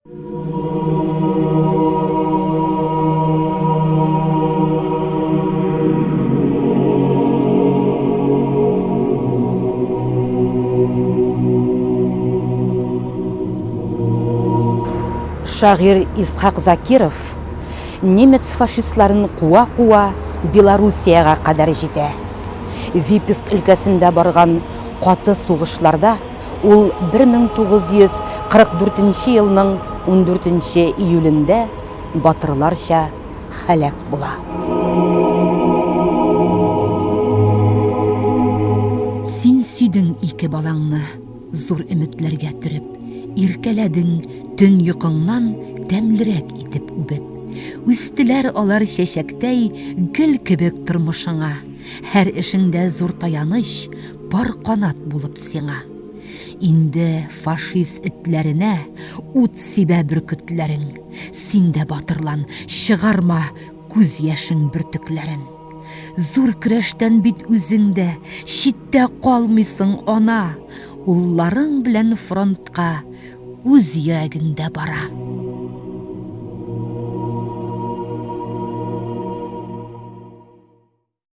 Шағир Исхақ Закиров немец фашистларын қуа-қуа Белоруссияға қадар жете. Виписк өлкәсендә барған қаты суғышларда ул 1944 елның 14 июлендә батырларча хәлак була. Син сөйдің ике балаңны, зур өметләргә төреп, иркәләдең төн йокыңнан тәмлерәк итеп үбеп. Үстеләр алар чәчәктәй гөл кебек тормышыңа, һәр эшеңдә зур таяныч, бар канат булып сиңа. Инде фашист этләренә ут сибә бөркетләрең, синдә батырлан, чыгарма күз яшың бөртекләрен. Зур көрәштән бит үзеңдә, читтә калмыйсың ана, улларың белән фронтка үз йөрәгендә бара.